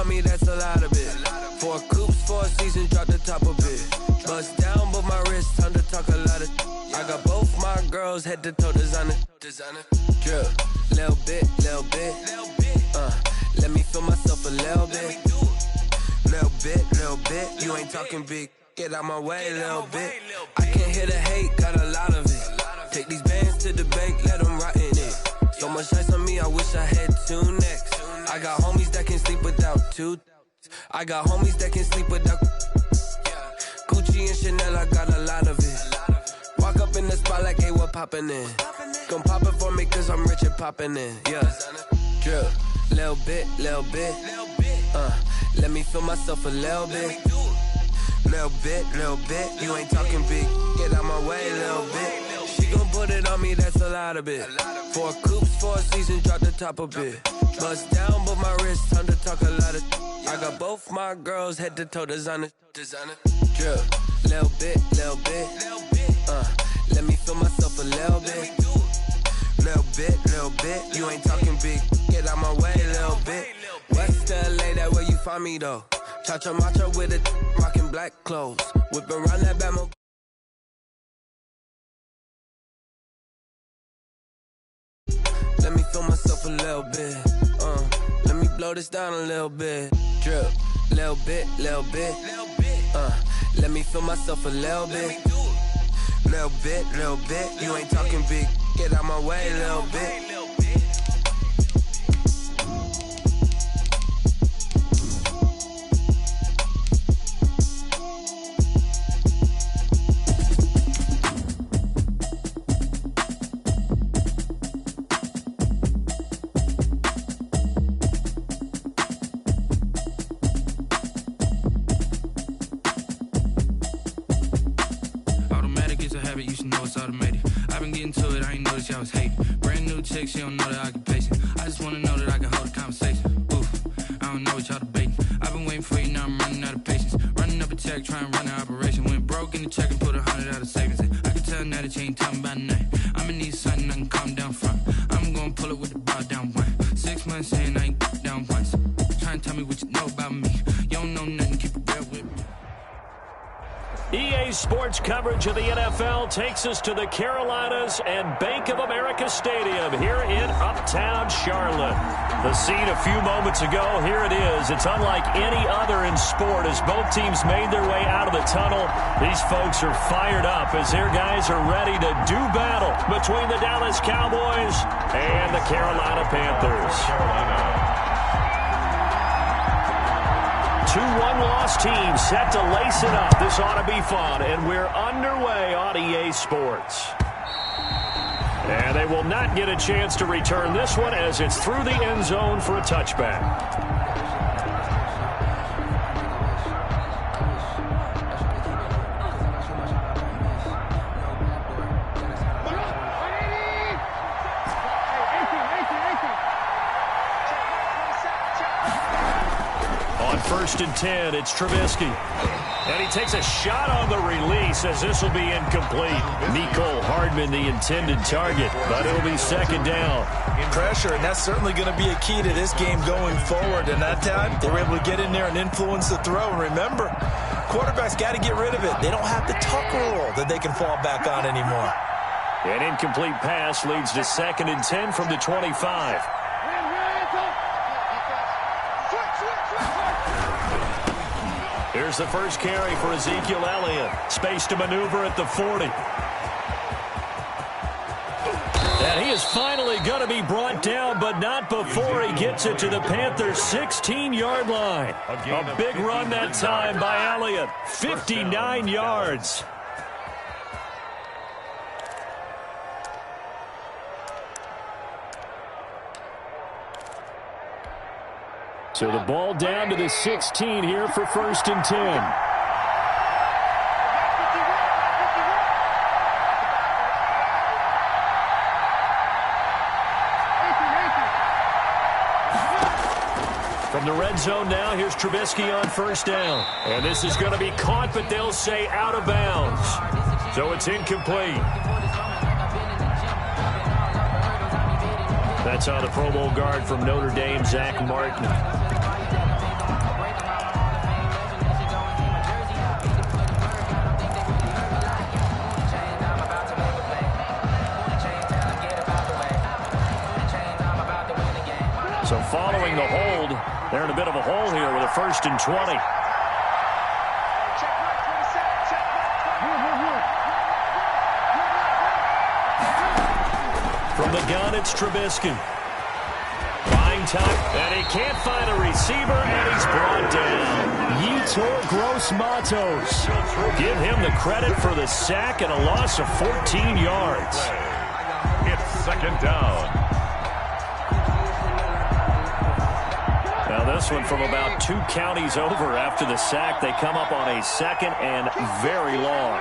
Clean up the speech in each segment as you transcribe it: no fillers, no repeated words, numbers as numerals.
on me, that's a lot of it. 4 coops, 4 seasons, drop the top of it. Bust down, but my wrist, time to talk a lot of. I got both my girls, head to toe designer. Drip, little bit. Let me feel myself a little bit. Little bit. You ain't talking big. Get out my way, little bit. I can't hear the hate, got a lot of it. Take these bands to the bank, let them rot in it. So much ice on me, I wish I had 2 necks. I got homies that can sleep without 2. I got homies that can sleep without. Gucci and Chanel, I got a lot of it. Walk up in the spot like, hey, what poppin' in? Gon' pop it for me, cause I'm rich and poppin' in. Yeah. Drip, little bit. Let me feel myself a little bit. Little bit. You ain't talking big. Get out my way, little bit. She gon' put it on me, that's a lot of it. 4 coops, 4 seasons, drop the top of it. Bust down, but my wrist, time to talk a lot of. I got both my girls, head to toe designer. Drip, little bit. Let me feel myself a little bit. Little bit. You ain't talking big. Get out my way, little bit. West LA, that where you find me though. Cha-cha macha with it, rockin' black clothes. Whippin' around that Bama. Let me feel myself a little bit. Let me blow this down a little bit. Drip, little bit. Let me feel myself a little bit. Little bit. You ain't talking big. Get out my way, little bit. Y'all was hating. Brand new chick, she don't know the occupation. I just wanna know that I can hold a conversation. Oof, I don't know what y'all debating. I've been waiting for you, now I'm running out of patience. Running up a check, trying to run an operation. Went broke in the check and put 100 out of savings in. I can tell now that you ain't talking about nothing. I'ma need something I can calm down from. I'm gonna pull it with the bar down one. 6 months saying I ain't down once. Trying to tell me what you know about me. You don't know nothing, keep it real with me. EA Sports coverage of the NFL takes us to the Carolinas and Bank of America Stadium here in Uptown Charlotte. The scene a few moments ago, here it is. It's unlike any other in sport as both teams made their way out of the tunnel. These folks are fired up as their guys are ready to do battle between the Dallas Cowboys and the Carolina Panthers. 2 one-loss teams set to lace it up. This ought to be fun, and we're underway on EA Sports. And they will not get a chance to return this one as it's through the end zone for a touchback. First and 10, it's Trubisky. And he takes a shot on the release as this will be incomplete. Mecole Hardman, the intended target, but it'll be second down. Pressure, and that's certainly going to be a key to this game going forward. And that time, they were able to get in there and influence the throw. And remember, quarterbacks got to get rid of it. They don't have the tuck rule that they can fall back on anymore. An incomplete pass leads to second and 10 from the 25. Here's the first carry for Ezekiel Elliott. Space to maneuver at the 40. And he is finally going to be brought down, but not before he gets it to the Panthers' 16-yard line. A big run that time by Elliott. 59 yards. So the ball down to the 16 here for first and 10. From the red zone now, here's Trubisky on first down. And this is going to be caught, but they'll say out of bounds. So it's incomplete. That's on the Pro Bowl guard from Notre Dame, Zach Martin. So following the hold, they're in a bit of a hole here with a 1st and 20. From the gun, it's Trubisky. Buying time, and he can't find a receiver, and he's brought down. Yetur Gross-Matos. Give him the credit for the sack and a loss of 14 yards. It's 2nd down. Now this one from about 2 counties over after the sack. They come up on a 2nd and very long.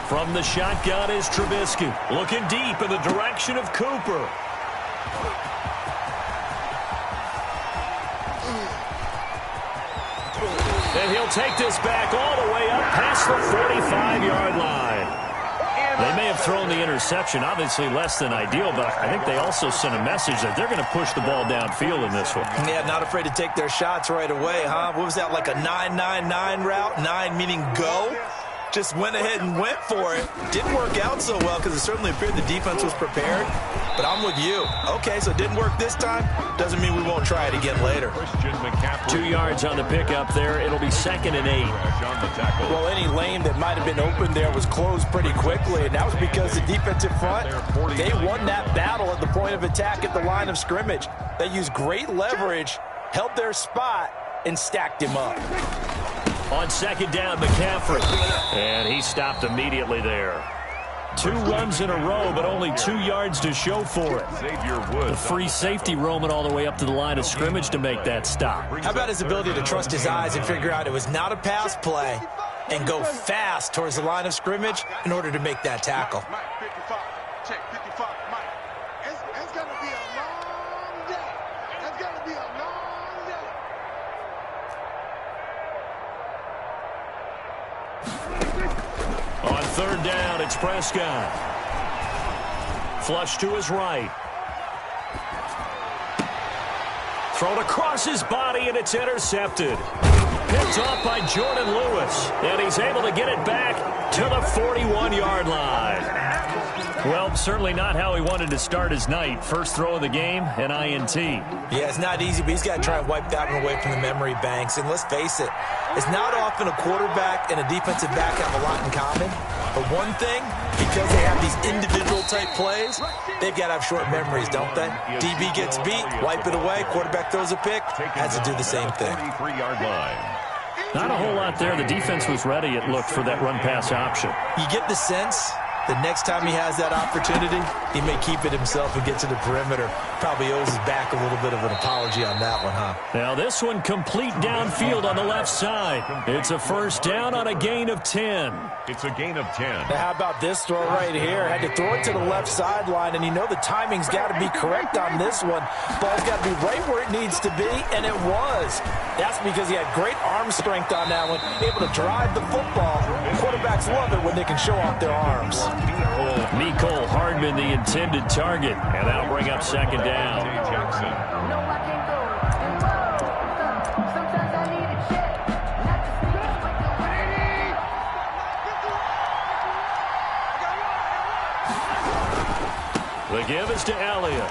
From the shotgun is Trubisky. Looking deep in the direction of Cooper. And he'll take this back all the way up past the 45-yard line. They may have thrown the interception, obviously less than ideal, but I think they also sent a message that they're going to push the ball downfield in this one. Yeah, not afraid to take their shots right away, huh? What was that, like a 9-9-9 route? 9 meaning go? Just went ahead and went for it. Didn't work out so well because it certainly appeared the defense was prepared. But I'm with you. Okay, so it didn't work this time. Doesn't mean we won't try it again later. 2 yards on the pickup there. It'll be 2nd and 8. Well, any lane that might have been open there was closed pretty quickly, and that was because the defensive front, they won that battle at the point of attack at the line of scrimmage. They used great leverage, held their spot, and stacked him up. On 2nd down, McCaffrey. And he stopped immediately there. 2 runs in a row, but only 2 yards to show for it. The free safety roaming all the way up to the line of scrimmage to make that stop. How about his ability to trust his eyes and figure out it was not a pass play and go fast towards the line of scrimmage in order to make that tackle? It's going to be a long day. It's going to be a long day. On 3rd down, it's Prescott. Flush to his right. Thrown across his body, and it's intercepted. Picked off by Jordan Lewis, and he's able to get it back to the 41-yard line. Well, certainly not how he wanted to start his night. First throw of the game, an INT. Yeah, it's not easy, but he's got to try and wipe that one away from the memory banks. And let's face it, it's not often a quarterback and a defensive back have a lot in common. But one thing, because they have these individual type plays, they've got to have short memories, don't they? DB gets beat, wipe it away, quarterback throws a pick, has to do the same thing. 43-yard line. Not a whole lot there. The defense was ready, it looked, for that run-pass option. You get the sense the next time he has that opportunity, he may keep it himself and get to the perimeter. Probably owes his back a little bit of an apology on that one, huh? Now this one complete downfield on the left side. It's a 1st down on a gain of 10. It's a gain of 10. Now, how about this throw right here? Had to throw it to the left sideline, and you know the timing's got to be correct on this one. Ball's got to be right where it needs to be, and it was. That's because he had great arm strength on that one, able to drive the football. Quarterbacks love it when they can show off their arms. Mecole Hardman, the intended target, and that'll bring up 2nd down. The give is to Elliott.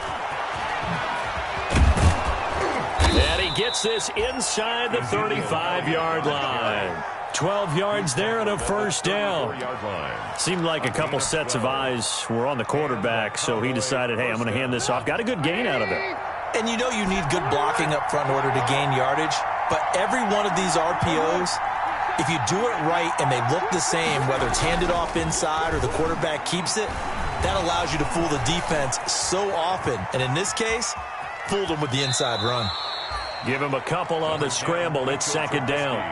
And he gets this inside the 35-yard line. 12 yards there and a 1st down. Seemed like a couple sets of eyes were on the quarterback, so he decided, hey, I'm going to hand this off. Got a good gain out of it. And you know you need good blocking up front in order to gain yardage, but every one of these RPOs, if you do it right and they look the same, whether it's handed off inside or the quarterback keeps it, that allows you to fool the defense so often. And in this case, fooled them with the inside run. Give him a couple on the scramble. It's 2nd down.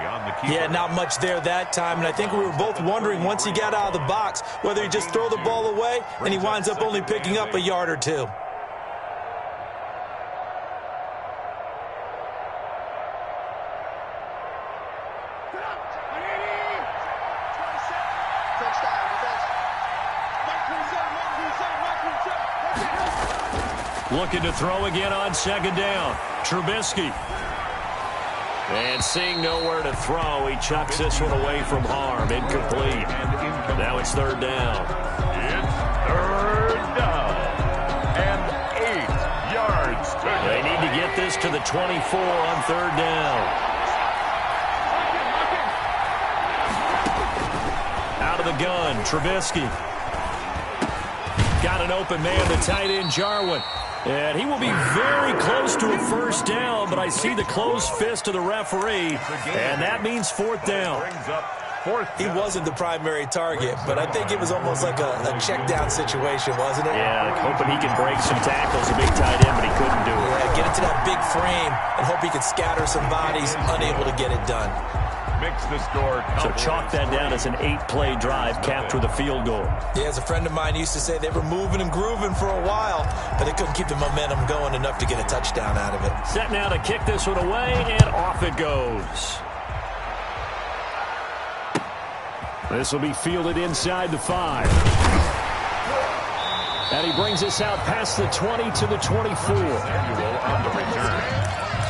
Yeah, not much there that time. And I think we were both wondering once he got out of the box whether he just throw the ball away and he winds up only picking up a yard or 2. Looking to throw again on 2nd down. Trubisky. And seeing nowhere to throw, he chucks this one away from harm. Incomplete. Now it's third down. It's third down. And 8 yards to go. They need to get this to the 24 on third down. Out of the gun, Trubisky. Got an open man, the tight end, Jarwin. And he will be very close to a first down, but I see the closed fist of the referee, and that means fourth down. He wasn't the primary target, but I think it was almost like a check down situation, wasn't it? Yeah, hoping he can break some tackles, a big tight end, but he couldn't do it. Yeah, get into that big frame and hope he could scatter some bodies, unable to get it done. Makes the score. So chalk that down as an 8-play drive capped with a field goal. Yeah, as a friend of mine used to say, they were moving and grooving for a while, but they couldn't keep the momentum going enough to get a touchdown out of it. Set now to kick this one away, and off it goes. This will be fielded inside the 5. And he brings us out past the 20 to the 24. On the return.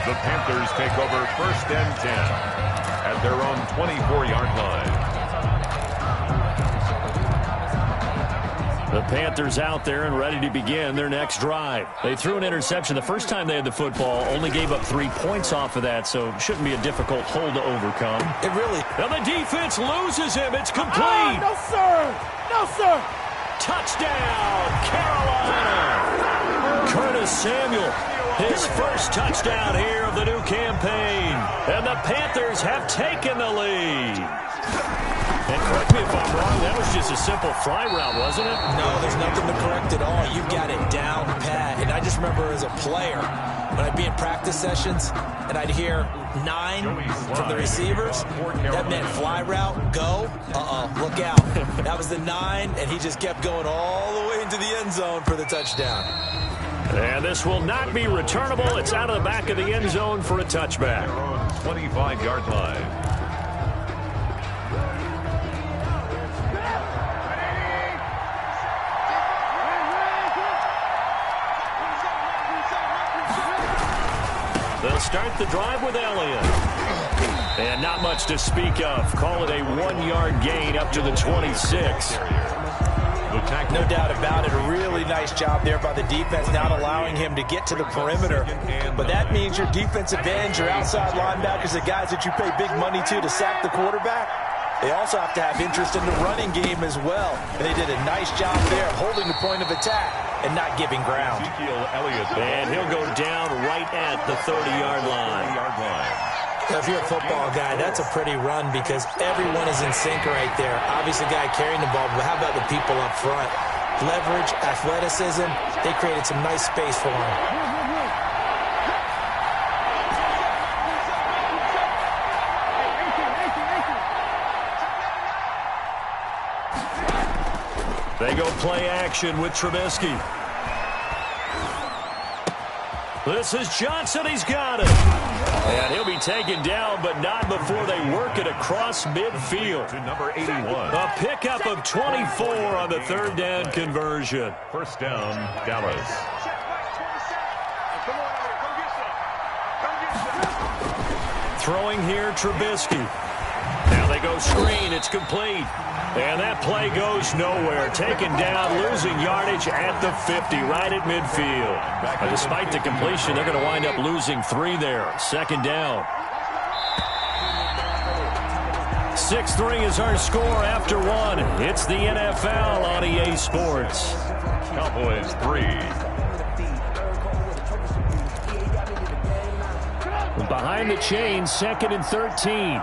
The Panthers take over first and 10 at their own 24-yard line. The Panthers out there and ready to begin their next drive. They threw an interception the first time they had the football, only gave up 3 points off of that, so it shouldn't be a difficult hole to overcome. It really... Now the defense loses him. It's complete. No, sir. No, sir. Touchdown, Carolina. Curtis Samuel, his first touchdown here of the new campaign. And the Panthers have taken the lead. And correct me if I'm wrong, that was just a simple fly route, wasn't it? No, there's nothing to correct at all. You've got it down pat. And I just remember as a player, when I'd be in practice sessions and I'd hear 9 from the receivers, that meant fly route, go, look out. That was the 9, and he just kept going all the way into the end zone for the touchdown. And this will not be returnable. It's out of the back of the end zone for a touchback. 25-yard line. They'll start the drive with Elliott. And not much to speak of. Call it a 1-yard gain up to the 26. No doubt about it. A really nice job there by the defense, not allowing him to get to the perimeter. But that means your defensive ends, your outside linebackers, the guys that you pay big money to sack the quarterback, they also have to have interest in the running game as well. And they did a nice job there of holding the point of attack and not giving ground. And he'll go down right at the 30-yard line. Now, if you're a football guy, that's a pretty run because everyone is in sync right there. Obviously, the guy carrying the ball, but how about the people up front? Leverage, athleticism, they created some nice space for him. They go play action with Trubisky. This is Johnson. He's got it. And he'll be taken down, but not before they work it across midfield. To number 81. A pickup of 24 on the third down conversion. First down, Dallas. Throwing here, Trubisky. Now they go screen. It's complete. And that play goes nowhere. Taken down, losing yardage at the 50, right at midfield. But despite the completion, they're going to wind up losing 3 there. Second down. 6-3 is our score after 1. It's the NFL on EA Sports. Cowboys 3. Behind the chains, 2nd and 13.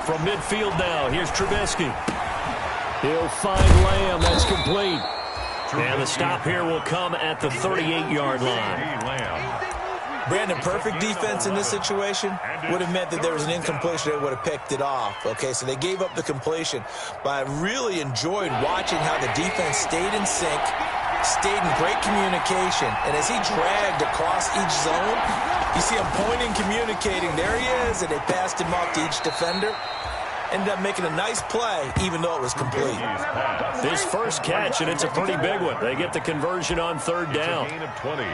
From midfield now, here's Trubisky. He'll find Lamb. That's complete. And the stop here will come at the 38-yard line. Brandon, perfect defense in this situation would have meant that there was an incompletion. They would have picked it off. Okay, so they gave up the completion. But I really enjoyed watching how the defense stayed in sync, stayed in great communication. And as he dragged across each zone, you see him pointing, communicating. There he is, and they passed him off to each defender. ended up making a nice play, even though it was complete. His first catch, and it's a pretty big one. They get the conversion on third down. It's a gain of 20.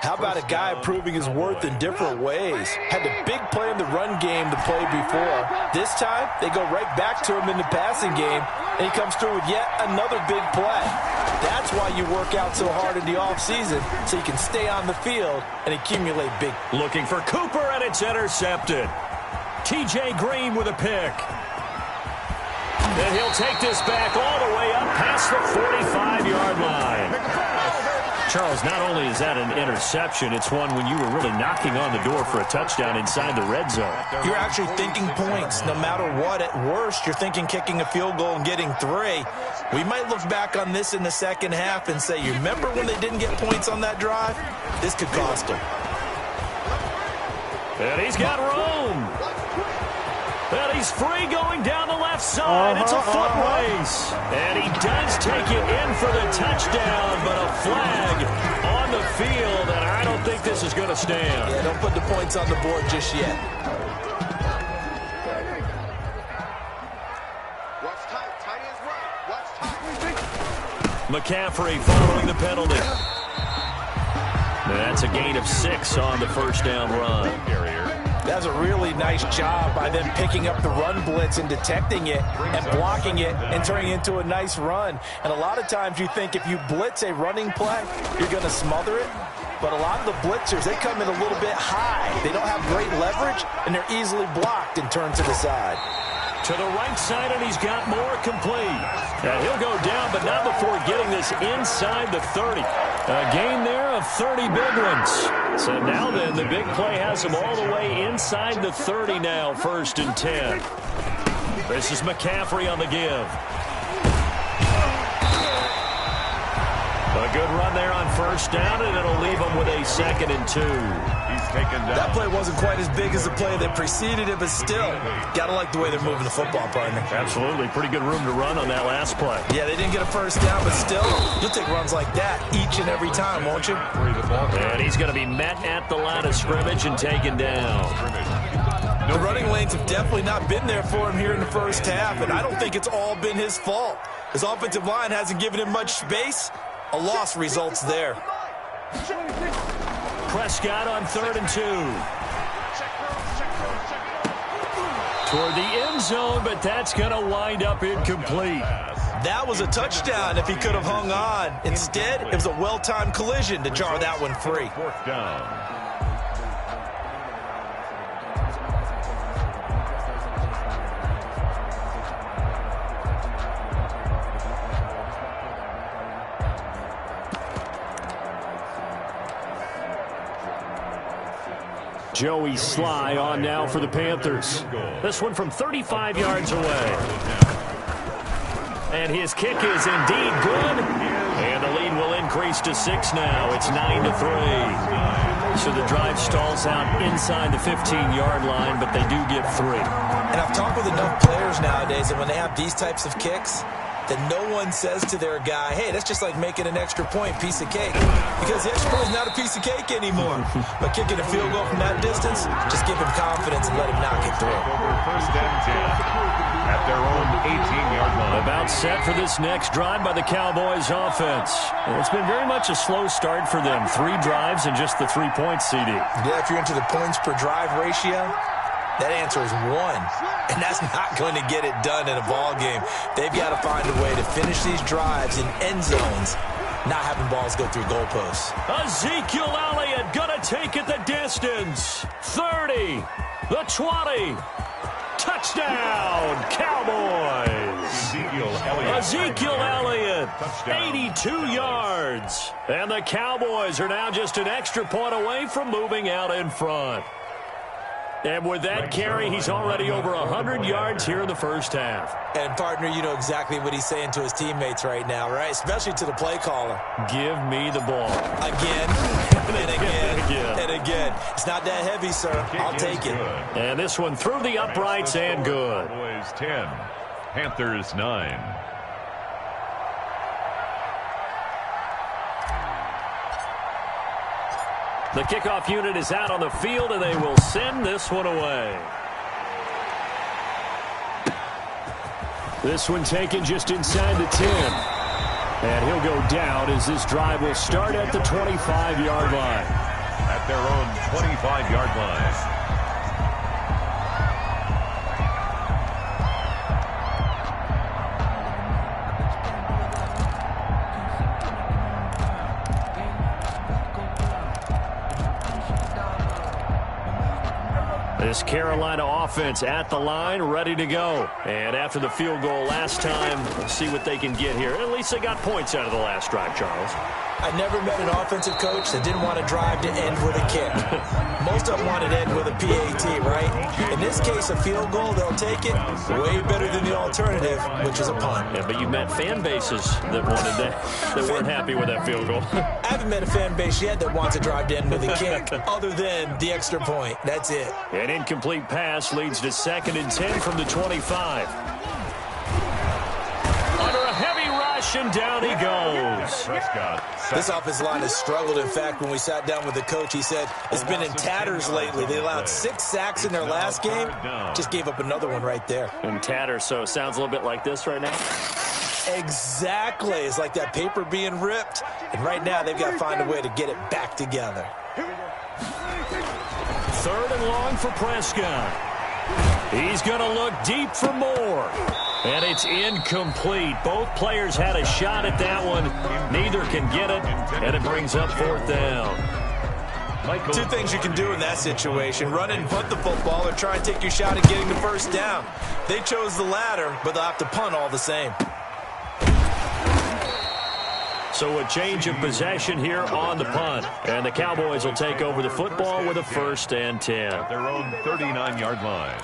How about a guy proving his worth in different ways? Had a big play in the run game the play before. This time, they go right back to him in the passing game, and he comes through with yet another big play. That's why you work out so hard in the offseason, so you can stay on the field and accumulate big. Looking for Cooper, and it's intercepted. T.J. Green with a pick. And he'll take this back all the way up past the 45-yard line. Charles, not only is that an interception, it's one when you were really knocking on the door for a touchdown inside the red zone. You're actually thinking points. No matter what, at worst, you're thinking kicking a field goal and getting 3. We might look back on this in the second half and say, you remember when they didn't get points on that drive? This could cost them. And he's got room. And he's free going down the left side. It's a foot race. And he does take it in for the touchdown, but a flag on the field, and I don't think this is going to stand. Yeah, don't put the points on the board just yet. McCaffrey following the penalty. That's a gain of 6 on the first down run. That's a really nice job by them picking up the run blitz and detecting it and blocking it and turning it into a nice run. And a lot of times you think if you blitz a running play, you're going to smother it. But a lot of the blitzers, they come in a little bit high. They don't have great leverage, and they're easily blocked and turned to the side. To the right side, and he's got more complete. And he'll go down, but not before getting this inside the 30. A gain there of 30 big ones. So now then, the big play has him all the way inside the 30 now, 1st and 10. This is McCaffrey on the give. A good run there on first down, and it'll leave him with a 2nd and 2. He's taken down. That play wasn't quite as big as the play that preceded it, but still, got to like the way they're moving the football, partner. Absolutely. Pretty good room to run on that last play. Yeah, they didn't get a first down, but still, you'll take runs like that each and every time, won't you? And he's going to be met at the line of scrimmage and taken down. The running lanes have definitely not been there for him here in the first half, and I don't think it's all been his fault. His offensive line hasn't given him much space. A loss results there. Prescott on 3rd and 2. Toward the end zone, but that's going to wind up incomplete. That was a touchdown if he could have hung on. Instead, it was a well-timed collision to jar that one free. 4th down. Joey Sly on now for the Panthers. This one from 35 yards away. And his kick is indeed good. And the lead will increase to 6 now. It's 9-3. So the drive stalls out inside the 15-yard line, but they do get 3. And I've talked with enough players nowadays that when they have these types of kicks, that no one says to their guy, hey, that's just like making an extra point, piece of cake. Because the extra point is not a piece of cake anymore. But kicking a field goal from that distance, just give him confidence and let him knock it through. Over 1st and 10 at their own 18-yard line. About set for this next drive by the Cowboys offense. And it's been very much a slow start for them. 3 drives and just the 3 points, CD. Yeah, if you're into the points per drive ratio, that answer is 1. And that's not going to get it done in a ball game. They've got to find a way to finish these drives in end zones, not having balls go through goalposts. Ezekiel Elliott going to take it the distance. 30, the 20. Touchdown, Cowboys. Ezekiel Elliott, 82 yards. And the Cowboys are now just an extra point away from moving out in front. And with that carry, he's already over 100 yards here in the first half. And, partner, you know exactly what he's saying to his teammates right now, right? Especially to the play caller. Give me the ball. Again, and again, and again. It's not that heavy, sir. I'll take it. And this one through the uprights and good. Cowboys 10, Panthers 9. The kickoff unit is out on the field, and they will send this one away. This one taken just inside the 10. And he'll go down as this drive will start at the 25-yard line. At their own 25-yard line. This Carolina offense at the line, ready to go. And after the field goal last time, we'll see what they can get here. At least they got points out of the last drive, Charles. I never met an offensive coach that didn't want to drive to end with a kick. Most of them wanted to end with a PAT, right? In this case, a field goal, they'll take it way better than the alternative, which is a punt. Yeah, but you've met fan bases that wanted that weren't happy with that field goal. I haven't met a fan base yet that wants to drive to end with a kick, other than the extra point. That's it. An incomplete pass leads to 2nd and 10 from the 25. Under a heavy rush, and down he goes. This offensive line has struggled. In fact, when we sat down with the coach, he said it's been in tatters lately. They allowed 6 sacks in their last game. Just gave up another one right there. In tatters, so it sounds a little bit like this right now. Exactly. It's like that paper being ripped. And right now, they've got to find a way to get it back together. 3rd and long for Prescott. He's going to look deep for more. And it's incomplete. Both players had a shot at that one. Neither can get it, and it brings up 4th down. 2 things you can do in that situation: run and punt the football, or try and take your shot at getting the first down. They chose the latter, but they'll have to punt all the same. So a change of possession here on the punt. And the Cowboys will take over the football with a 1st and 10. At their own 39-yard line.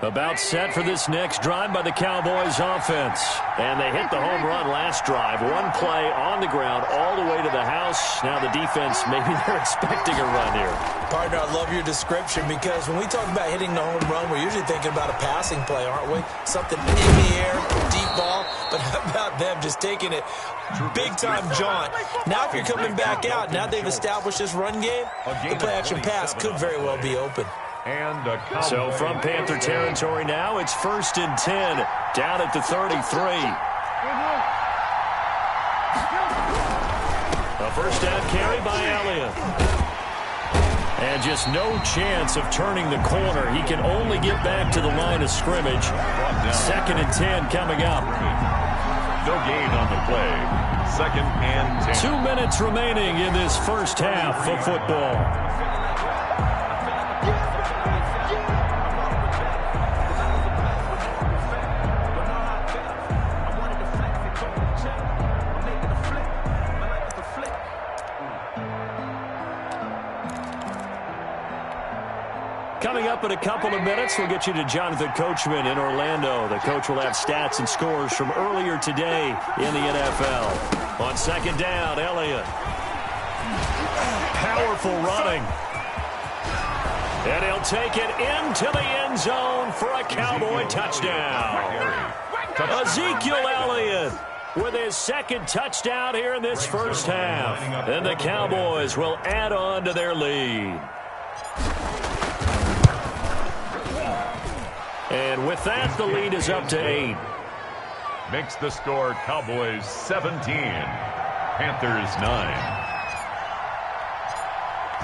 About set for this next drive by the Cowboys offense. And they hit the home run last drive. 1 play on the ground all the way to the house. Now the defense, maybe they're expecting a run here. Partner, I love your description, because when we talk about hitting the home run, we're usually thinking about a passing play, aren't we? Something in the air, deep ball. But how about them just taking it big-time jaunt? Now if you're coming back out, now they've established this run game, the play-action pass could very well be open. So from Panther territory now, it's 1st and 10, down at the 33. A first down carry by Elliott. And just no chance of turning the corner. He can only get back to the line of scrimmage. 2nd and 10 coming up. No gain on the play. 2nd and 10. 2 minutes remaining in this first half of football. Coming up in a couple of minutes, we'll get you to Jonathan Coachman in Orlando. The coach will have stats and scores from earlier today in the NFL. On 2nd down, Elliott. Powerful running. And he'll take it into the end zone for a Cowboy touchdown. Ezekiel Elliott with his 2nd touchdown here in this first half. And the Cowboys will add on to their lead. And with that, the lead is up to 8. Makes the score Cowboys 17, Panthers 9.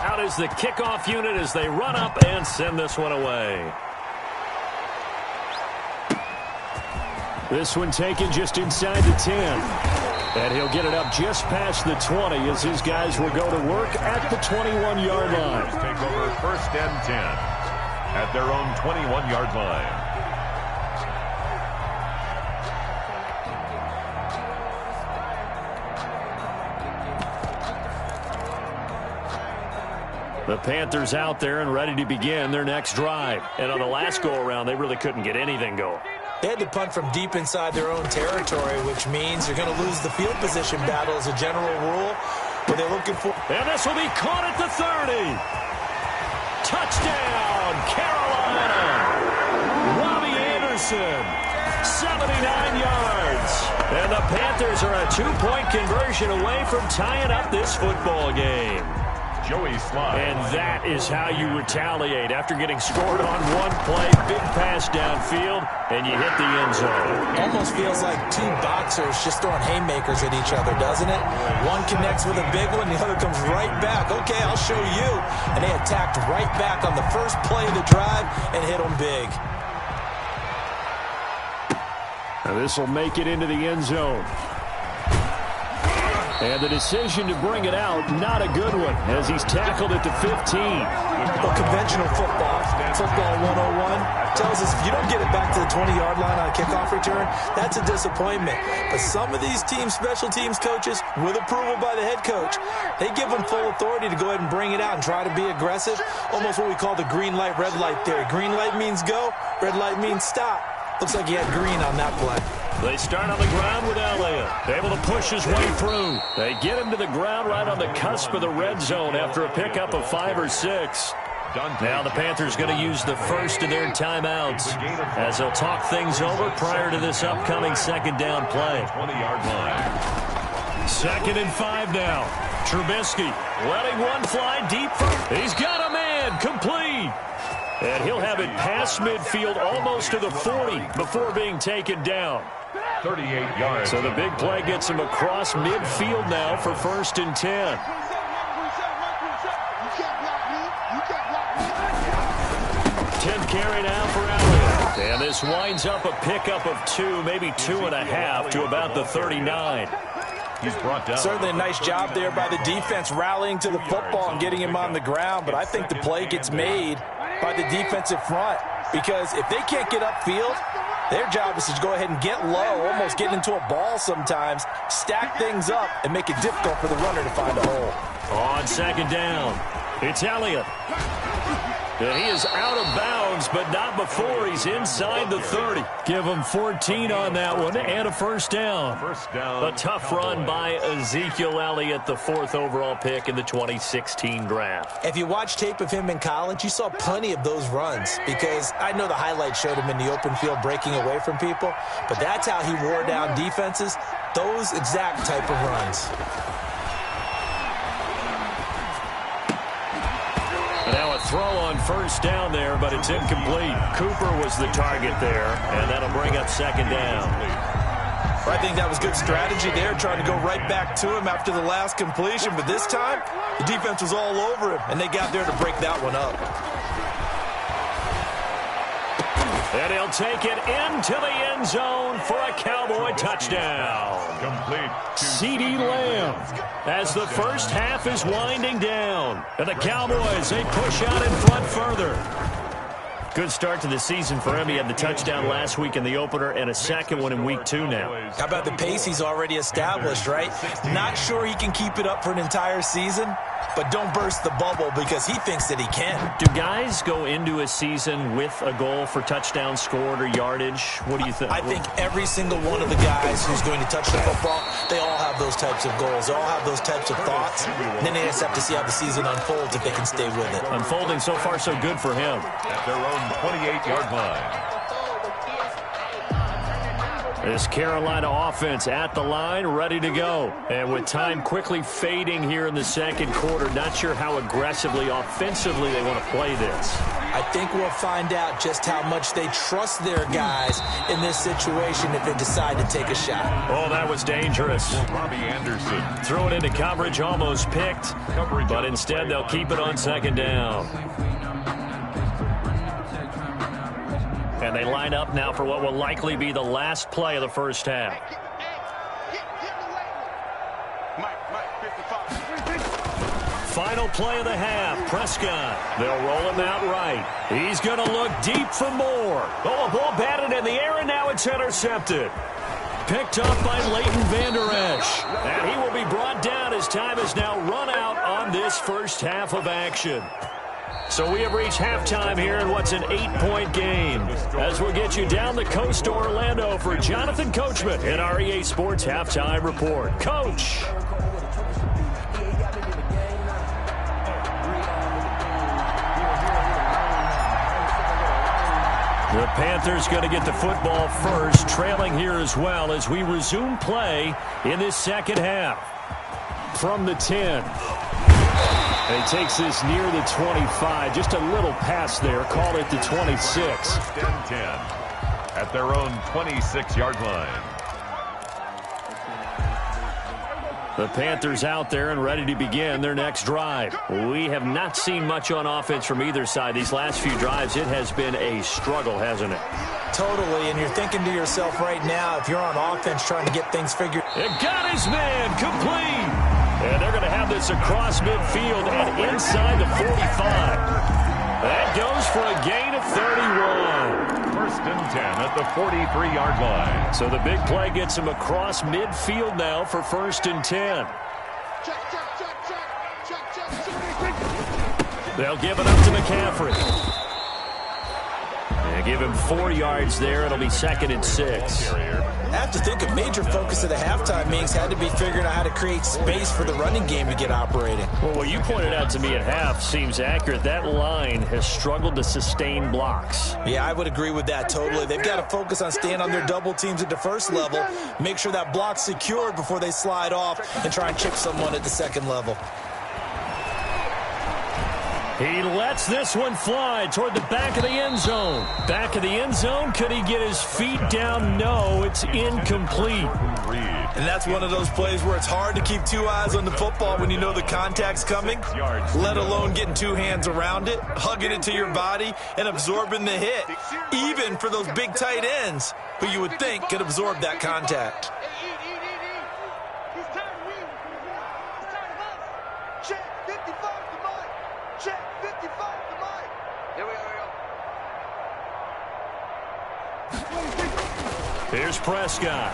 Out is the kickoff unit as they run up and send this one away. This one taken just inside the 10. And he'll get it up just past the 20 as his guys will go to work at the 21-yard line. Take over 1st and 10. At their own 21-yard line. The Panthers out there and ready to begin their next drive. And on the last go-around, they really couldn't get anything going. They had to punt from deep inside their own territory, which means they're going to lose the field position battle as a general rule. What they're looking for. And this will be caught at the 30. Touchdown, Carolina. Robbie Anderson, 79 yards. And the Panthers are a 2-point conversion away from tying up this football game. And that is how you retaliate. After getting scored on one play, big pass downfield, and you hit the end zone. Almost feels like two boxers just throwing haymakers at each other, doesn't it? One connects with a big one, the other comes right back. Okay, I'll show you. And they attacked right back on the first play of the drive and hit them big. Now this will make it into the end zone. And the decision to bring it out, not a good one, as he's tackled at the 15. Well, conventional football 101, tells us if you don't get it back to the 20-yard line on a kickoff return, that's a disappointment. But some of these special teams coaches, with approval by the head coach, they give them full authority to go ahead and bring it out and try to be aggressive. Almost what we call the green light, red light theory. Green light means go, red light means stop. Looks like he had green on that play. They start on the ground with Elliott, able to push his way through. They get him to the ground right on the cusp of the red zone after a pickup of 5 or 6. Now the Panthers going to use the first of their timeouts as they'll talk things over prior to this upcoming second down play. 20-yard line. 2nd and 5 now. Trubisky letting one fly deep. He's got a man, complete. And he'll have it past midfield almost to the 40 before being taken down. 38 yards. So the big play gets him across midfield now for 1st and 10. 10th carry now for Elliott. And this winds up a pickup of 2, maybe 2.5 to about the 39. He's brought down. Certainly a nice job there by the defense rallying to the football and getting him on the ground. But I think the play gets made by the defensive front, because if they can't get upfield, their job is to go ahead and get low, almost get into a ball sometimes, stack things up, and make it difficult for the runner to find a hole. On 2nd down, it's Elliott. And he is out of bounds, but not before he's inside the 30. Give him 14 on that one and a 1st down. A tough run by Ezekiel Elliott, the 4th overall pick in the 2016 draft. If you watch tape of him in college, you saw plenty of those runs, because I know the highlights showed him in the open field breaking away from people, but that's how he wore down defenses, those exact type of runs. Now a throw on 1st down there, but it's incomplete. Cooper was the target there, and that'll bring up 2nd down. I think that was good strategy there, trying to go right back to him after the last completion. But this time, the defense was all over him, and they got there to break that one up. And he'll take it into the end zone for a Cowboy touchdown. Complete. CeeDee Lamb, as the first half is winding down. And the Cowboys, they push out in front further. Good start to the season for him. He had the touchdown last week in the opener and a second one in week 2 now. How about the pace he's already established, right? Not sure he can keep it up for an entire season, but don't burst the bubble, because he thinks that he can. Do guys go into a season with a goal for touchdowns scored or yardage? What do you think? I think every single one of the guys who's going to touch the football, they all have those types of goals. They all have those types of thoughts. And then they just have to see how the season unfolds if they can stay with it. Unfolding so far so good for him. At their own 28-yard line. This Carolina offense at the line, ready to go. And with time quickly fading here in the second quarter, not sure how aggressively, offensively they want to play this. I think we'll find out just how much they trust their guys in this situation if they decide to take a shot. Oh, that was dangerous. Robbie Anderson. Throw it into coverage, almost picked. But instead they'll keep it on 2nd down. And they line up now for what will likely be the last play of the first half. Final play of the half. Prescott. They'll roll him out right. He's going to look deep for more. Oh, a ball batted in the air, and now it's intercepted. Picked up by Leighton Vander Esch. And he will be brought down as time is now run out on this first half of action. So we have reached halftime here in what's an 8-point game. As we'll get you down the coast to Orlando for Jonathan Coachman in our EA Sports Halftime Report. Coach. The Panthers going to get the football first, trailing here as well as we resume play in this second half. From the 10. And he takes this near the 25. Just a little pass there. Call it the 26. First and 10 at their own 26-yard line. The Panthers out there and ready to begin their next drive. We have not seen much on offense from either side. These last few drives, it has been a struggle, hasn't it? Totally, and you're thinking to yourself right now, if you're on offense trying to get things figured. It got his man complete. And they're going to have this across midfield and inside the 45. That goes for a gain of 31. First and 10 at the 43-yard line. So the big play gets him across midfield now for first and 10. They'll give it up to McCaffrey. And give him 4 yards there. It'll be second and 6. I have to think a major focus of the halftime meetings had to be figuring out how to create space for the running game to get operating. Well, what you pointed out to me at half seems accurate. That line has struggled to sustain blocks. Yeah, I would agree with that totally. They've got to focus on staying on their double teams at the first level, make sure that block's secured before they slide off and try and chip someone at the second level. He lets this one fly toward the back of the end zone. Back of the end zone. Could he get his feet down? No, it's incomplete. And that's one of those plays where it's hard to keep 2 eyes on the football when you know the contact's coming, let alone getting 2 hands around it, hugging it to your body, and absorbing the hit, even for those big tight ends who you would think could absorb that contact. Here's Prescott.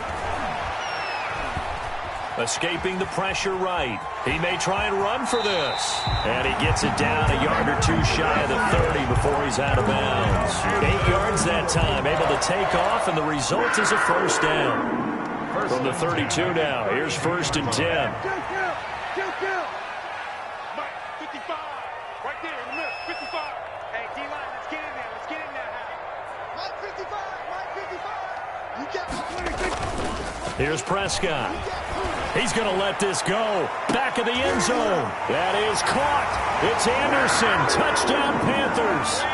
Escaping the pressure right. He may try and run for this. And he gets it down a yard or 2 shy of the 30 before he's out of bounds. 8 yards that time. Able to take off, and the result is a first down. From the 32 now. Here's first and 10. Here's Prescott. He's going to let this go. Back of the end zone. That is caught. It's Anderson. Touchdown, Panthers.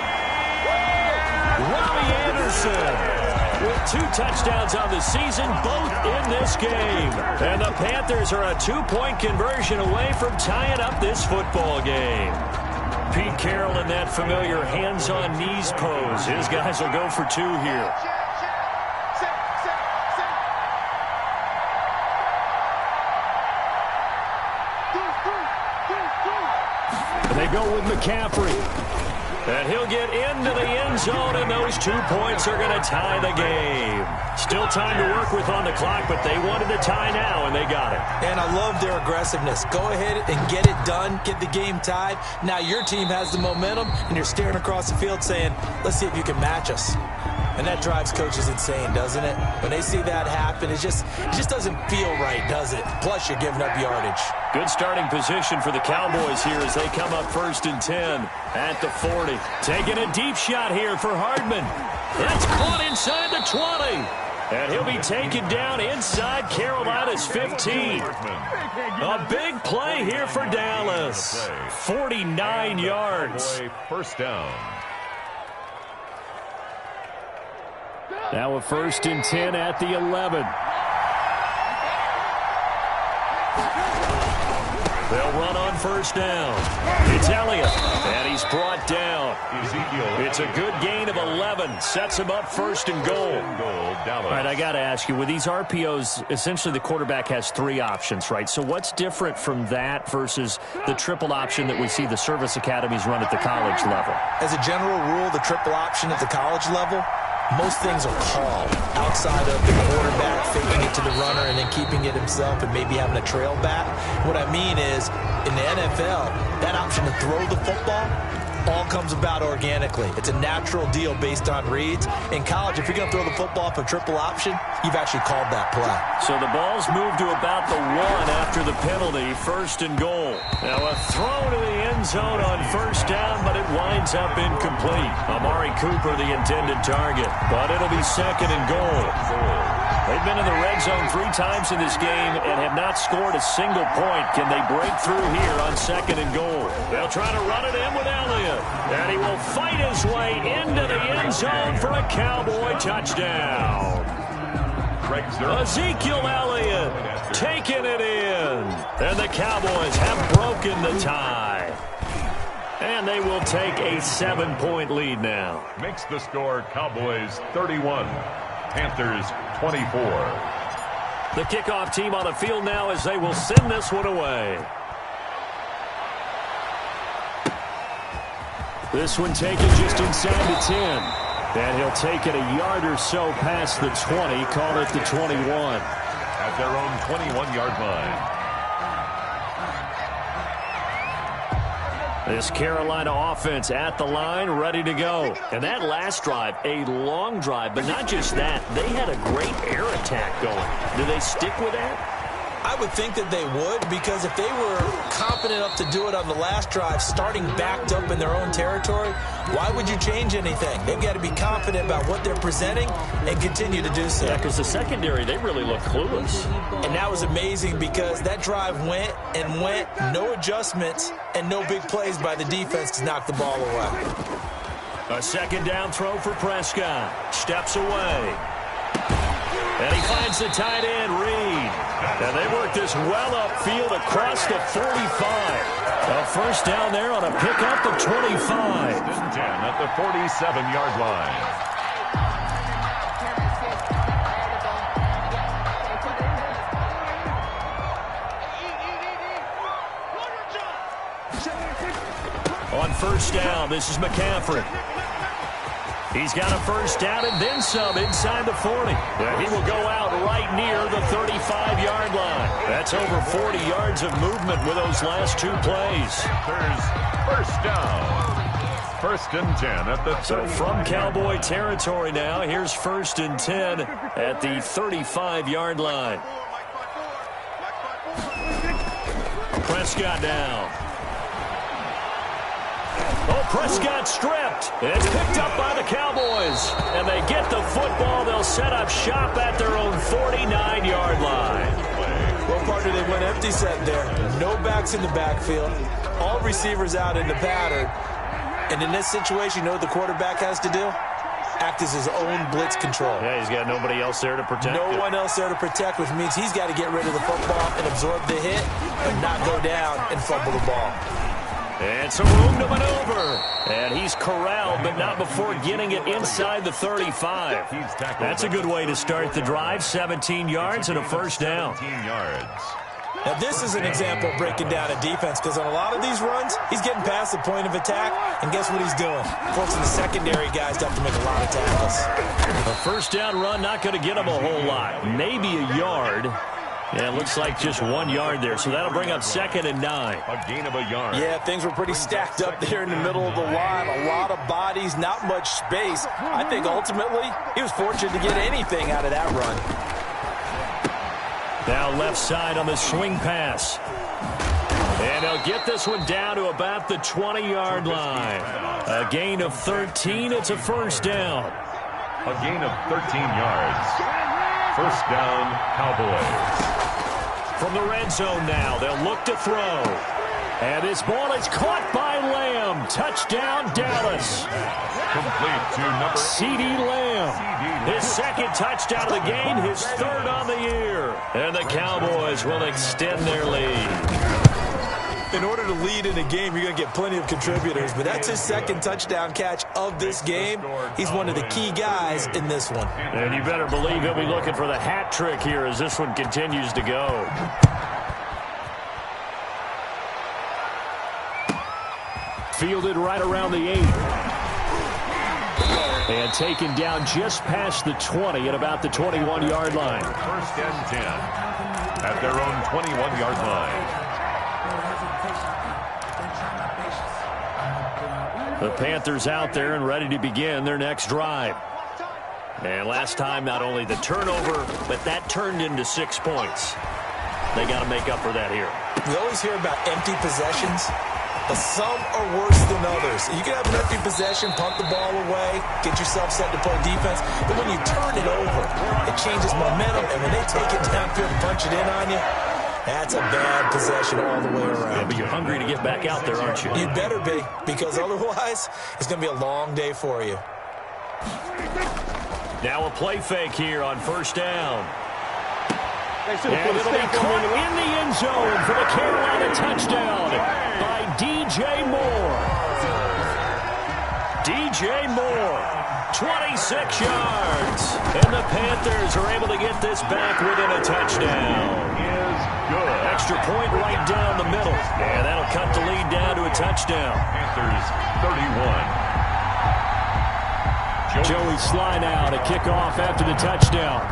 Robbie Anderson with 2 touchdowns on the season, both in this game. And the Panthers are a 2-point conversion away from tying up this football game. Pete Carroll in that familiar hands-on knees pose. His guys will go for 2 here. They go with McCaffrey. And he'll get into the end zone, and those 2 points are going to tie the game. Still time to work with on the clock, but they wanted to tie now, and they got it. And I love their aggressiveness. Go ahead and get it done, get the game tied. Now your team has the momentum, and you're staring across the field saying, let's see if you can match us. And that drives coaches insane, doesn't it? When they see that happen, it just doesn't feel right, does it? Plus, you're giving up yardage. Good starting position for the Cowboys here as they come up first and 10 at the 40. Taking a deep shot here for Hardman. That's caught inside the 20. And he'll be taken down inside Carolina's 15. A big play here for Dallas. 49 yards. First down. Now a first and 10 at the 11. They'll run on first down. It's Elliott, and he's brought down. It's a good gain of 11. Sets him up first and goal. All right, I got to ask you, with these RPOs, essentially the quarterback has 3 options, right? So what's different from that versus the triple option that we see the service academies run at the college level? As a general rule, the triple option at the college level, most things are called outside of the quarterback faking it to the runner and then keeping it himself and maybe having a trail back. What I mean is, in the NFL, that option to throw the football all comes about organically. It's a natural deal based on reads. In college, if you're going to throw the football for triple option, you've actually called that play. So the ball's moved to about the 1 after the penalty, first and goal. Now a throw to the end zone on first down, but it winds up incomplete. Amari Cooper, the intended target, but it'll be second and goal. They've been in the red zone 3 times in this game and have not scored a single point. Can they break through here on 2nd and goal? They'll try to run it in with Elliott. And he will fight his way into the end zone for a Cowboy touchdown. Ezekiel Elliott taking it in. And the Cowboys have broken the tie. And they will take a 7-point lead now. Makes the score Cowboys 31, Panthers 24. The kickoff team on the field now as they will send this one away. This one taken just inside the 10. And he'll take it a yard or so past the 20, call it the 21. At their own 21-yard line. This Carolina offense at the line, ready to go. And that last drive, a long drive, but not just that. They had a great air attack going. Do they stick with that? I would think that they would, because if they were confident enough to do it on the last drive, starting backed up in their own territory, why would you change anything? They've got to be confident about what they're presenting and continue to do so. Yeah, because the secondary, they really look clueless. And that was amazing because that drive went and went, no adjustments, and no big plays by the defense to knock the ball away. A 2nd down throw for Prescott. Steps away. And he finds the tight end, Reed. And they work this well upfield across the 45. A 1st down there on a pickup of 25. 10 at the 47-yard line. On 1st down, this is McCaffrey. He's got a 1st down and then some inside the 40. And he will go out right near the 35-yard line. That's over 40 yards of movement with those last 2 plays. There's 1st down. 1st and 10 at the 30. So from Cowboy territory now, here's 1st and 10 at the 35-yard line. Prescott down. Oh, Prescott stripped. It's picked up by the Cowboys. And they get the football. They'll set up shop at their own 49-yard line. Well, partner, they went empty set there. No backs in the backfield. All receivers out in the pattern. And in this situation, you know what the quarterback has to do? Act as his own blitz control. Yeah, he's got nobody else there to protect. No one else there to protect, which means he's got to get rid of the football and absorb the hit and not go down and fumble the ball. And some room to maneuver. And he's corralled, but not before getting it inside the 35. That's a good way to start the drive. 17 yards and a 1st down. 17 yards. Now, this is an example of breaking down a defense, because on a lot of these runs, he's getting past the point of attack, and guess what he's doing? Forcing the secondary guys to have to make a lot of tackles. A 1st down run, not going to get him a whole lot. Maybe a yard. Yeah, it looks like just 1 yard there, so that'll bring up 2nd and 9. A gain of a yard. Yeah, things were pretty stacked up there in the middle of the line. A lot of bodies, not much space. I think ultimately he was fortunate to get anything out of that run. Now left side on the swing pass. And they'll get this one down to about the 20-yard line. A gain of 13. It's a 1st down. A gain of 13 yards. 1st down, Cowboys. From the red zone now, they'll look to throw. And this ball is caught by Lamb. Touchdown, Dallas. Complete to number CeeDee Lamb. His 2nd touchdown of the game, his 3rd on the year. And the Cowboys will extend their lead. In order to lead in a game, you're going to get plenty of contributors, but that's his 2nd touchdown catch of this game. He's one of the key guys in this one. And you better believe he'll be looking for the hat trick here as this one continues to go. Fielded right around the 8. And taken down just past the 20 at about the 21-yard line. 1st and 10 at their own 21-yard line. The Panthers out there and ready to begin their next drive. And last time, not only the turnover, but that turned into 6 points. They got to make up for that here. We always hear about empty possessions. but some are worse than others. You can have an empty possession, punt the ball away, get yourself set to play defense, but when you turn it over, it changes momentum, and when they take it downfield and punch it in on you, that's a bad possession all the way around. Yeah, but you're hungry to get back out there, aren't you? You better be, because otherwise, it's going to be a long day for you. Now a play fake here on first down. And it'll be caught in the end zone for the Carolina touchdown by DJ Moore. DJ Moore, 26 yards. And the Panthers are able to get this back within a touchdown. Good. Extra point right down the middle. And that'll cut the lead down to a touchdown. Panthers 31. Joey Sly now to kick off after the touchdown.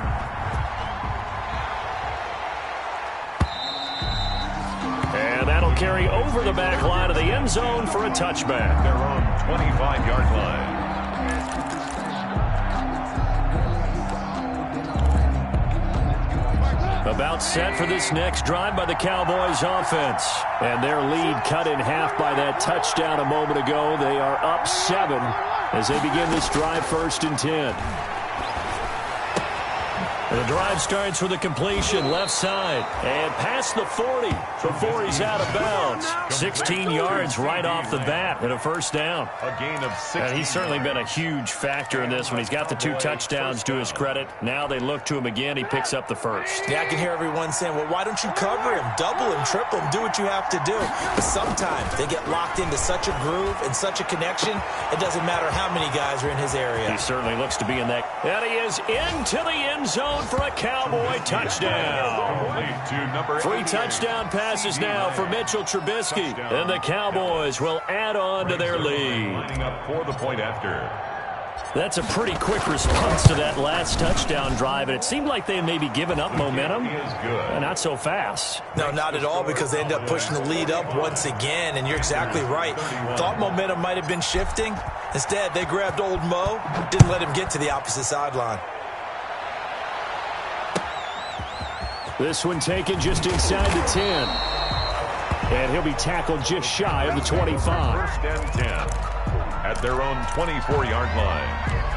And that'll carry over the back line of the end zone for a touchback. They're on 25-yard line. About set for this next drive by the Cowboys offense. And their lead cut in half by that touchdown a moment ago. They are up 7 as they begin this drive 1st and 10. The drive starts with a completion left side and past the 40 before he's out of bounds. 16 yards right off the bat and a first down. A gain of 6. And he's certainly been a huge factor in this when he's got the 2 touchdowns to his credit. Now they look to him again. He picks up the first. Yeah, I can hear everyone saying, well, why don't you cover him? Double him, triple him, do what you have to do. But sometimes they get locked into such a groove and such a connection, it doesn't matter how many guys are in his area. He certainly looks to be in that. And he is into the end zone for a Cowboy touchdown. 3 touchdown passes now for Mitchell Trubisky. And the Cowboys will add on to their lead. Lining up for the point after. That's a pretty quick response to that last touchdown drive, and it seemed like they may be giving up momentum. He is good. Not so fast. No, not at all, because they end up pushing the lead up once again, and you're exactly right. Thought momentum might have been shifting. Instead, they grabbed old Mo, didn't let him get to the opposite sideline. This one taken just inside the 10. And he'll be tackled just shy of the 25. 1st and 10 at their own 24-yard line.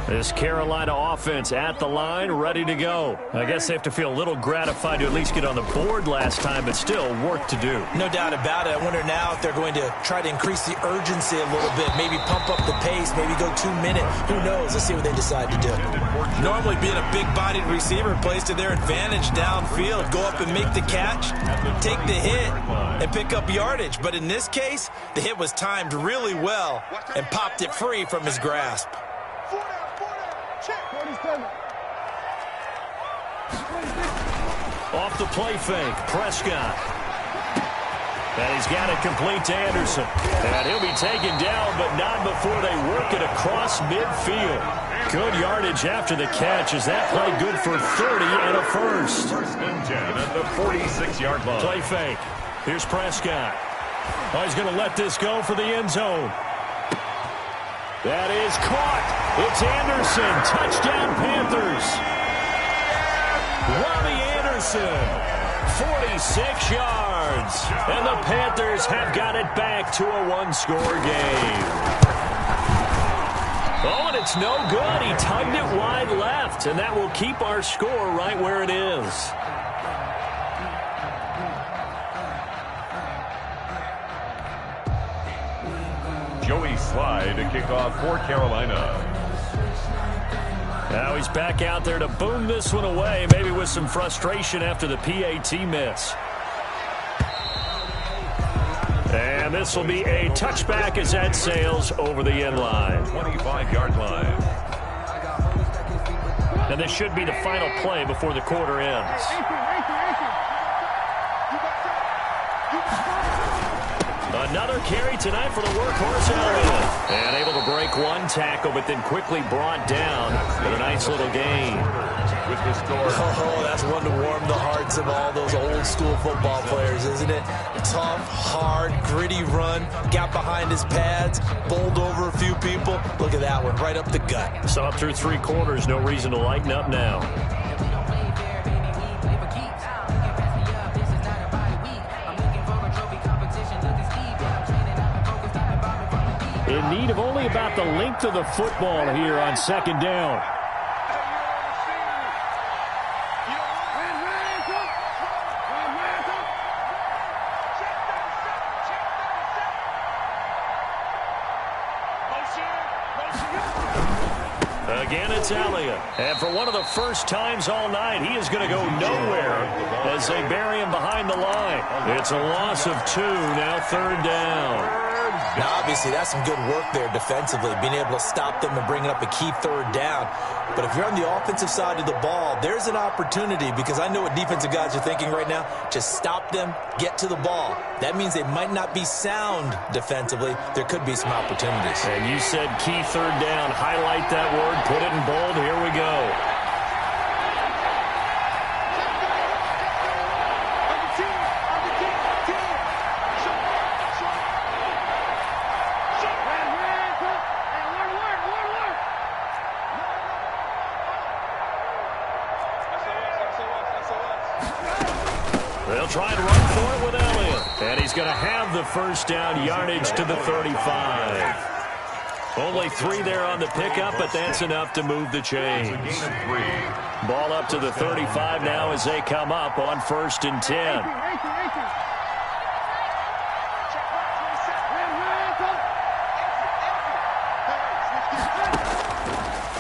This Carolina offense at the line, ready to go. I guess they have to feel a little gratified to at least get on the board last time, but still work to do. No doubt about it. I wonder now if they're going to try to increase the urgency a little bit, maybe pump up the pace, maybe go 2 minute. Who knows? Let's see what they decide to do. Normally being a big-bodied receiver plays to their advantage downfield. Go up and make the catch, take the hit, and pick up yardage. But in this case, the hit was timed really well and popped it free from his grasp. Off the play fake, Prescott. And he's got it complete to Anderson. And he'll be taken down, but not before they work it across midfield. Good yardage after the catch. Is that play good for 30 and a first? 1st and 10 at the 46-yard line. Play fake. Here's Prescott. Oh, he's going to let this go for the end zone. That is caught. It's Anderson. Touchdown, Panthers. Robbie Anderson, 46 yards. And the Panthers have got it back to a 1-score game. Oh, and it's no good. He tugged it wide left, and that will keep our score right where it is. Joey Sly to kick off for Carolina. Now he's back out there to boom this one away, maybe with some frustration after the PAT miss. And this will be a touchback as that sails over the end line. 25-yard line. And this should be the final play before the quarter ends. Another carry tonight for the workhorse Elliott. And able to break 1 tackle, but then quickly brought down with a nice little gain. With the score. Oh, that's one to warm the hearts of all those old school football players, isn't it? Tough, hard, gritty run. Got behind his pads, bowled over a few people. Look at that one, right up the gut. So up through 3 quarters, no reason to lighten up now. in need of only about the length of the football here on second down. Again, it's Elliott. And for one of the first times all night, he is going to go nowhere as they bury him behind the line. It's a loss of 2, now third down. Now, obviously, that's some good work there defensively, being able to stop them and bringing up a key third down. But if you're on the offensive side of the ball, there's an opportunity, because I know what defensive guys are thinking right now. Just stop them, get to the ball. That means they might not be sound defensively. There could be some opportunities. And you said key third down. Highlight that word, put it in bold. Here we go. They'll try and run for it with Elliott. And he's going to have the first down, yardage to the 35. Only 3 there on the pickup, but that's enough to move the chains. Ball up to the 35 now as they come up on 1st and 10.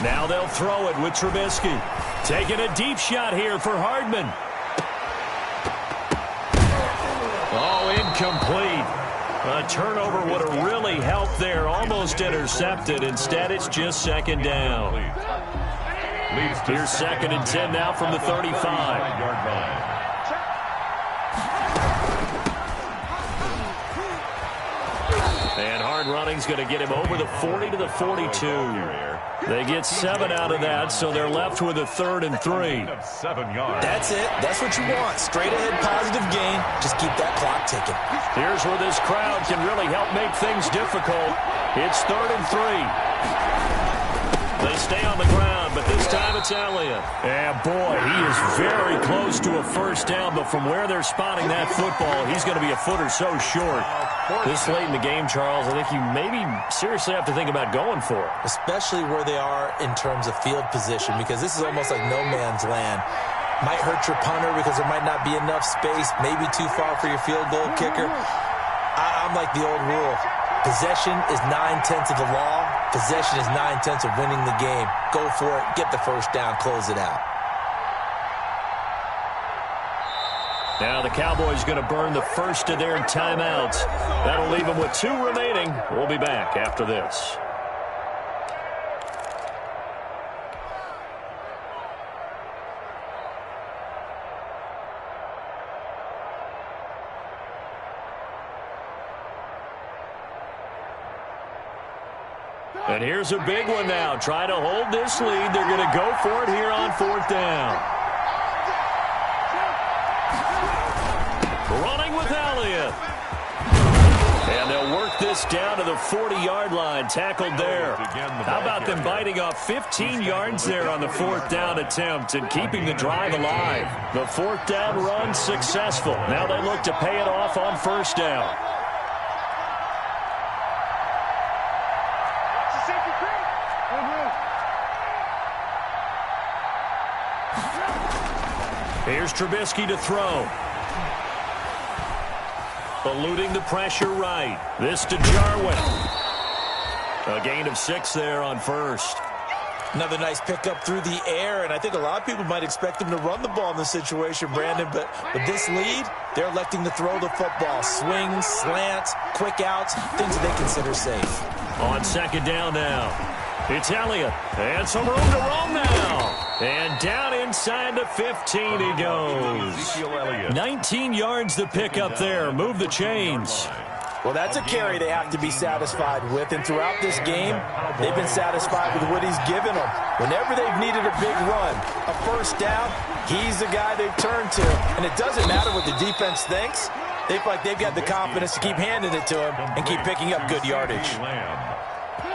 Now they'll throw it with Trubisky. Taking a deep shot here for Hardman. Oh, incomplete. A turnover would have really helped there. Almost intercepted. Instead, it's just second down. Here's 2nd and 10 now from the 35. And hard running's going to get him over the 40 to the 42. They get 7 out of that, so they're left with a 3rd and 3. That's it. That's what you want. Straight ahead positive gain. Just keep that clock ticking. Here's where this crowd can really help make things difficult. It's 3rd and 3. They stay on the ground, but this time it's Elliott. And boy, he is very close to a first down, but from where they're spotting that football, he's going to be a foot or so short. This late in the game, Charles, I think you maybe seriously have to think about going for it. Especially where they are in terms of field position, because this is almost like no man's land. Might hurt your punter because there might not be enough space, maybe too far for your field goal kicker. I'm like the old rule. Possession is 9/10 of the law. Possession is 9/10 of winning the game. Go for it. Get the first down. Close it out. Now the Cowboys going to burn the first of their timeouts. That'll leave them with 2 remaining. We'll be back after this. And here's a big one now. Trying to hold this lead. They're going to go for it here on 4th down. Running with Elliott. And they'll work this down to the 40-yard line. Tackled there. How about them biting off 15 yards there on the 4th down attempt and keeping the drive alive? The 4th down run successful. Now they look to pay it off on 1st down. Here's Trubisky to throw. Eluding the pressure right. This to Jarwin. A gain of 6 there on 1st. Another nice pickup through the air, and I think a lot of people might expect them to run the ball in this situation, Brandon, but with this lead, they're electing to throw the football. Swings, slants, quick outs, things that they consider safe. On 2nd down now. It's Elliott. And some room to roam now. And down inside the 15 he goes. 19 yards to pick up there. Move the chains. Well, that's a carry they have to be satisfied with, and throughout this game, they've been satisfied with what he's given them. Whenever they've needed a big run, a first down, he's the guy they've turned to. And it doesn't matter what the defense thinks. They feel like they've got the confidence to keep handing it to him and keep picking up good yardage.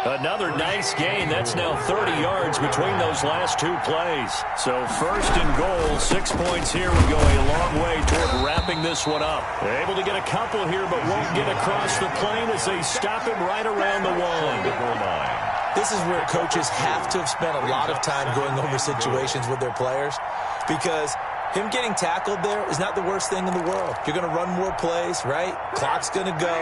Another nice gain. That's now 30 yards between those last two plays. So first and goal, 6 points here would go a long way toward wrapping this one up. They're able to get a couple here, but won't get across the plane as they stop him right around the one. This is where coaches have to have spent a lot of time going over situations with their players, because him getting tackled there is not the worst thing in the world. You're going to run more plays, right? Clock's going to go.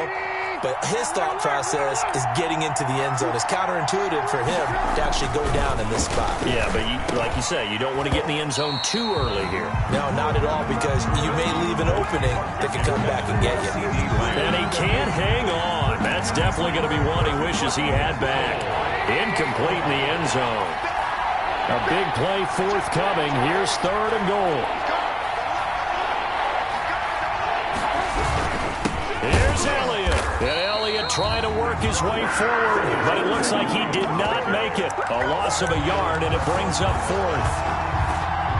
But his thought process is getting into the end zone. It's counterintuitive for him to actually go down in this spot. Yeah, but like you say, you don't want to get in the end zone too early here. No, not at all, because you may leave an opening that can come back and get you. And he can't hang on. That's definitely going to be one he wishes he had back. Incomplete in the end zone. A big play forthcoming. Here's third and goal. Here's Elliott. And Elliott trying to work his way forward, but it looks like he did not make it. A loss of a yard, and it brings up fourth.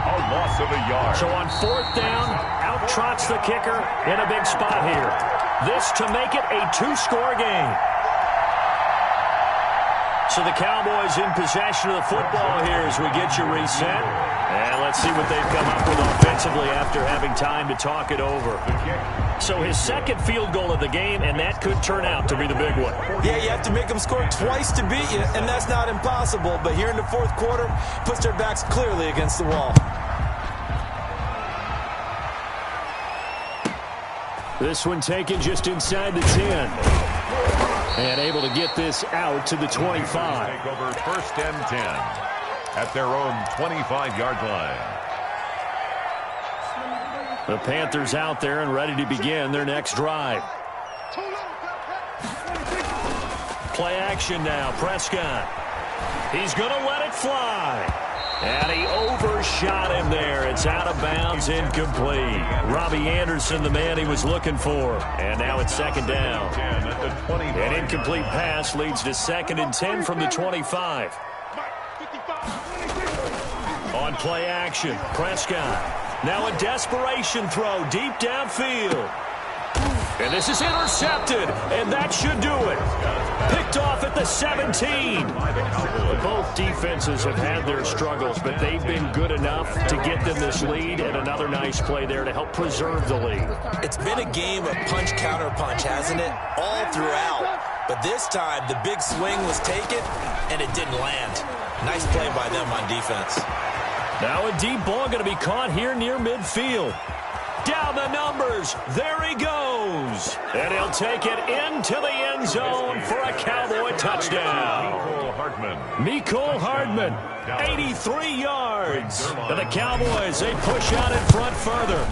A loss of a yard. So on fourth down, out trots the kicker in a big spot here. This to make it a two-score game. So the Cowboys in possession of the football here as we get you reset. And let's see what they've come up with offensively after having time to talk it over. So his second field goal of the game, and that could turn out to be the big one. Yeah, you have to make them score twice to beat you, and that's not impossible. But here in the fourth quarter, puts their backs clearly against the wall. This one taken just inside the 10. And able to get this out to the 25. Take over first and 10 at their own 25-yard line. The Panthers out there and ready to begin their next drive. Play action now. Prescott. He's going to let it fly. And he overshot him there. It's out of bounds, incomplete. Robbie Anderson, the man he was looking for. And now it's second down. An incomplete pass leads to second and 10 from the 25. On play action, Prescott. Now a desperation throw deep downfield. And this is intercepted, and that should do it. Picked off at the 17. Both defenses have had their struggles, but they've been good enough to get them this lead, and another nice play there to help preserve the lead. It's been a game of punch-counter-punch, hasn't it? All throughout. But this time, the big swing was taken, and it didn't land. Nice play by them on defense. Now a deep ball going to be caught here near midfield. Down the numbers. There he goes. And he'll take it into the end zone for a Cowboy touchdown. Mecole Hardman, 83 yards. And the Cowboys, they push out in front further.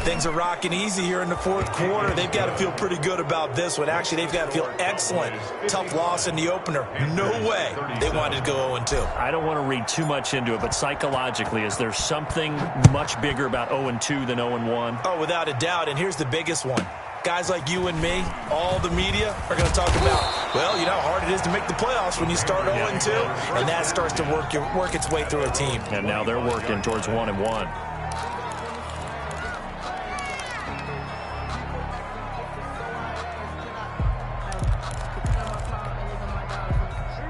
Things are rocking easy here in the fourth quarter. They've got to feel pretty good about this one. Actually, they've got to feel excellent. Tough loss in the opener. No way they wanted to go 0-2. I don't want to read too much into it, but psychologically, is there something much bigger about 0-2 than 0-1? Oh, without a doubt, and here's the biggest one. Guys like you and me, all the media, are going to talk about, well, you know how hard it is to make the playoffs when you start 0-2, and that starts to work its way through a team. And now they're working towards 1-1.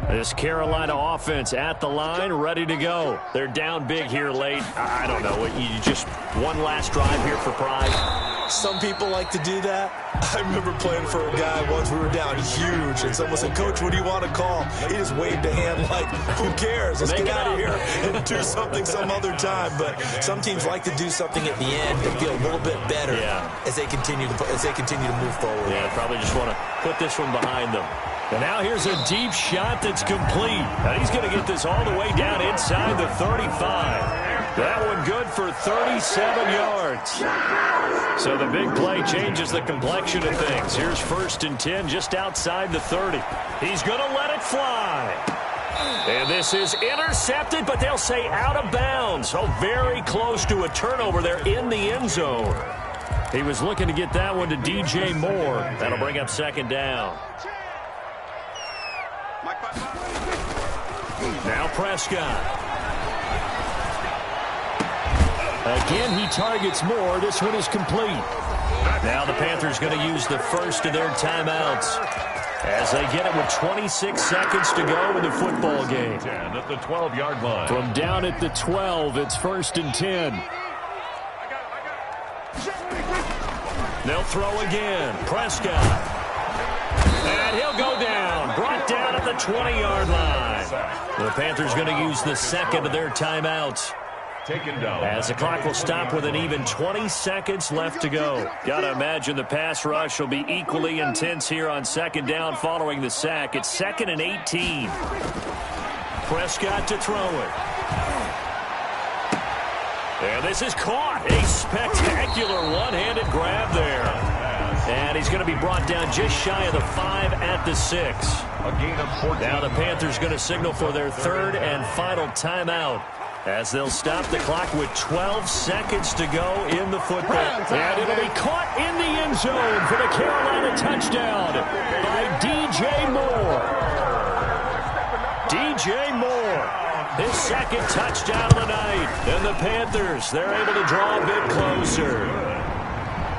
This Carolina offense at the line, ready to go. They're down big here late. I don't know. You just one last drive here for pride. Some people like to do that. I remember playing for a guy once. We were down huge, and someone said, "Coach, what do you want to call?" He just waved a hand like, "Who cares? Let's get out of here and do something some other time." But some teams like to do something at the end to feel a little bit better as they continue to move forward. Yeah, probably just want to put this one behind them. And now here's a deep shot that's complete. And he's going to get this all the way down inside the 35. That one good for 37 yards. So the big play changes the complexion of things. Here's first and 10 just outside the 30. He's going to let it fly. And this is intercepted, but they'll say out of bounds. So very close to a turnover there in the end zone. He was looking to get that one to DJ Moore. That'll bring up second down. Now Prescott. Again, he targets Moore. This one is complete. Now the Panthers going to use the first of their timeouts. As they get it with 26 seconds to go in the football game. 10 at the 12-yard line. From down at the 12, it's 1st and 10. They'll throw again. Prescott. And he'll go down. Brought down at the 20-yard line. The Panthers going to use the second of their timeouts. Taken down. As the clock will stop with an even 20 seconds left to go. Got to imagine the pass rush will be equally intense here on second down following the sack. It's 2nd and 18. Prescott to throw it. And this is caught. A spectacular one-handed grab there. And he's going to be brought down just shy of the 5 at the 6. A gain of 14. Now the Panthers going to signal for their third and final timeout, as they'll stop the clock with 12 seconds to go in the football. And it'll be caught in the end zone for the Carolina touchdown by DJ Moore. DJ Moore, his second touchdown of the night. And the Panthers, they're able to draw a bit closer.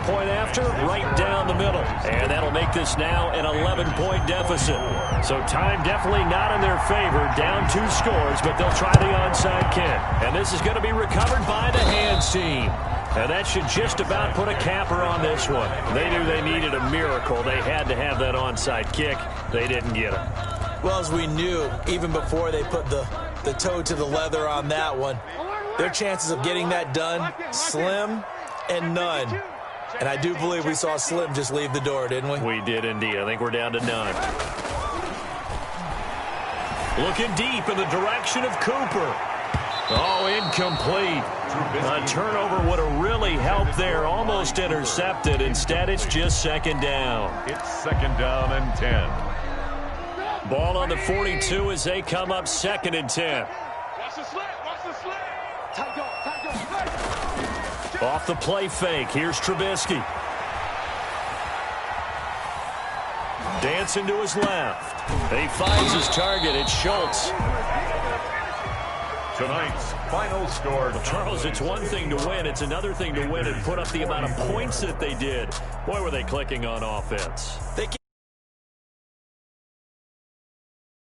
Point after, right down the middle. And that'll make this now an 11-point deficit. So time definitely not in their favor. Down 2 scores, but they'll try the onside kick. And this is going to be recovered by the hands team. And that should just about put a capper on this one. They knew they needed a miracle. They had to have that onside kick. They didn't get it. Well, as we knew, even before they put the toe to the leather on that one, their chances of getting that done, slim and none. And I do believe we saw Slim just leave the door, didn't we? We did indeed. I think we're down to none. Looking deep in the direction of Cooper. Oh, incomplete. A turnover would have really helped there. Almost intercepted. Instead, it's just second down. It's 2nd down and 10. Ball on the 42 as they come up 2nd and 10. Watch the slant. Watch the slant. Tight go. Off the play fake, here's Trubisky. Dancing to his left. He finds his target. It's Schultz. Tonight's final score. Charles, it's one thing to win. It's another thing to win and put up the amount of points that they did. Boy, were they clicking on offense.